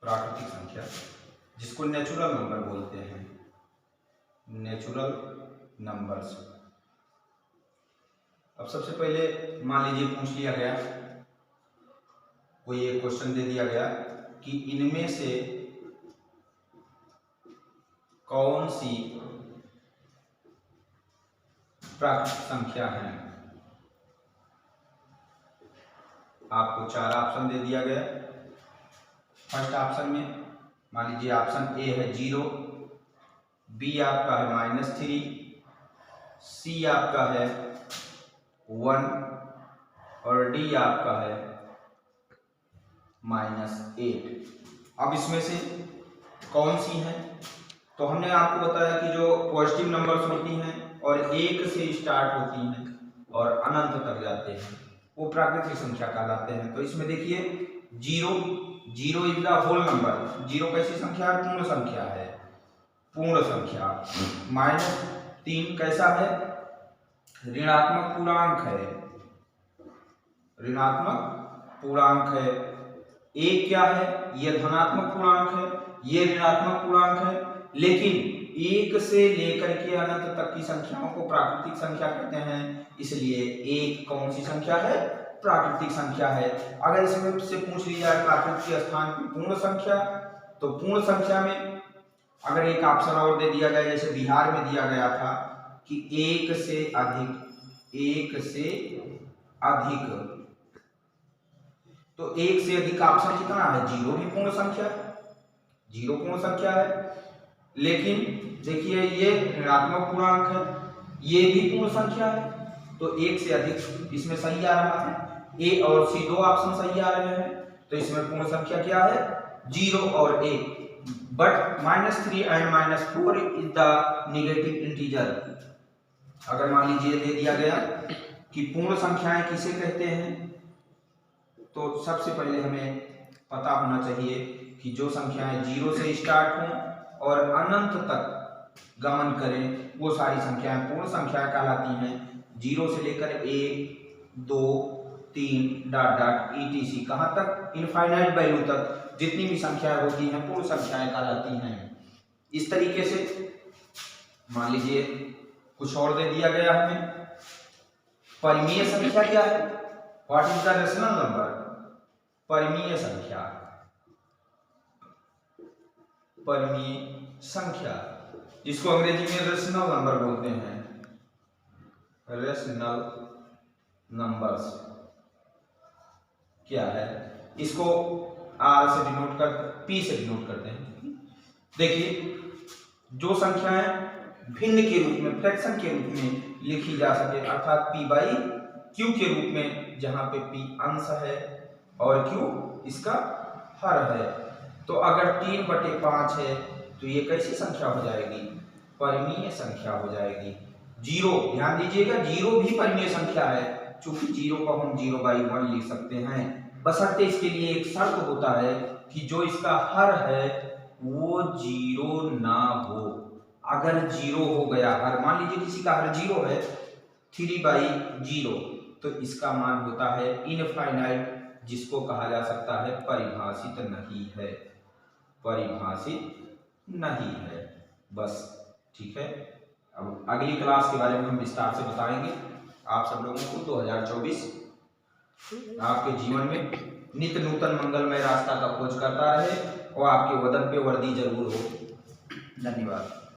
प्राकृतिक संख्या, जिसको नेचुरल नंबर बोलते हैं, नेचुरल नंबर्स। अब सबसे पहले मान लीजिए पूछ लिया गया, कोई एक क्वेश्चन दे दिया गया कि इनमें से कौन सी प्राकृतिक संख्या है। आपको 4 ऑप्शन दे दिया गया। फर्स्ट ऑप्शन में मान लीजिए ऑप्शन ए है 0, बी आपका है -3, सी आपका है 1 और डी आपका है -8। अब इसमें से कौन सी है, तो हमने आपको बताया कि जो पॉजिटिव नंबर्स होती हैं और 1 से स्टार्ट होती हैं और अनंत तक जाते हैं वो प्राकृतिक संख्या कहलाते हैं। तो इसमें देखिए 0 इज द होल नंबर। 0 कैसी संख्या है? पूर्ण संख्या है, पूर्ण संख्या। -3 कैसा है? ऋणात्मक पूर्णांक है, ऋणात्मक पूर्णांक है। 1 क्या है? यह धनात्मक पूर्णांक है, यह ऋणात्मक पूर्णांक है। लेकिन 1 से लेकर के अनंत तक की संख्याओं को प्राकृतिक संख्या कहते हैं, इसलिए 1 कौन सी संख्या है? प्राकृतिक संख्या है। अगर इसमें से पूछ लिया जाए प्राकृतिक के स्थान पर पूर्ण संख्या, तो पूर्ण संख्या में अगर एक ऑप्शन और दे दिया गया, जैसे बिहार में दिया गया था कि 1 से अधिक, 1 से अधिक, तो 1 से अधिक ऑप्शन कितना है? 0 भी पूर्ण संख्या है, 0 पूर्ण संख्या है। लेकिन देखिए ये ऋणात्मक पूर्णांक है, ये भी पूर्ण संख्या है, तो 1 से अधिक इसमें सही आ रहा है। ए और सी 2 ऑप्शन सही आ रहे हैं, तो इसमें पूर्ण संख्या क्या है? 0 और 1। But -3 and -4 is the negative integer. अगर मान लीजिए दे दिया गया कि पूर्ण संख्याएं किसे कहते हैं, तो सबसे पहले हमें पता होना चाहिए कि जो संख्याएं 0 से स्टार्ट हों और अनंत तक गमन करें वो सारी संख्याएं पूर्ण संख्याएं कहलाती हैं। 0 से लेकर 1, 2, 3 डॉट डॉट ETC कहाँ तक? इनफाइनाइट वैल्यू तक जितनी भी संख्याएं होती हैं पूर्ण संख्याएं कहलाती हैं। इस तरीके से मान लीजिए कुछ और दे दिया गया हमें, परिमेय संख्या क्या है? What is the rational number? परिमेय संख्या, परिमेय संख्या जिसको अंग्रेजी में रेशनल नंबर बोलते हैं, रेशनल नंबर्स क्या है? इसको R से डिनोट कर, P से डिनोट करते हैं। देखिए जो संख्याएं भिन्न के रूप में, फ्रैक्शन के रूप में लिखी जा सके, अर्थात P/Q के रूप में, जहां पे P अंश है और Q इसका हर है। तो अगर 3/5 है तो ये कैसी संख्या हो जाएगी? परिमेय संख्या हो जाएगी। 0, ध्यान दीजिएगा 0 भी परिमेय संख्या है, चूंकि 0 को हम 0/1 लिख सकते हैं, बशर्ते इसके लिए एक शर्त होता है कि जो इसका हर है वो 0 ना हो। अगर 0 हो गया हर, मान लीजिए किसी का हर 0 है 3/0, तो इसका मान होता है इनफाइनाइट, जिसको कहा जा सकता है परिभाषित नहीं है, परिभाषित नहीं है। बस ठीक है। अब अगली क्लास के बारे में हम विस्तार से बताएंगे। आप सब लोगों को 2024 आपके जीवन में नित्य नूतन मंगलमय रास्ता का खोज करता रहे और आपके वतन पे वर्दी जरूर हो। धन्यवाद।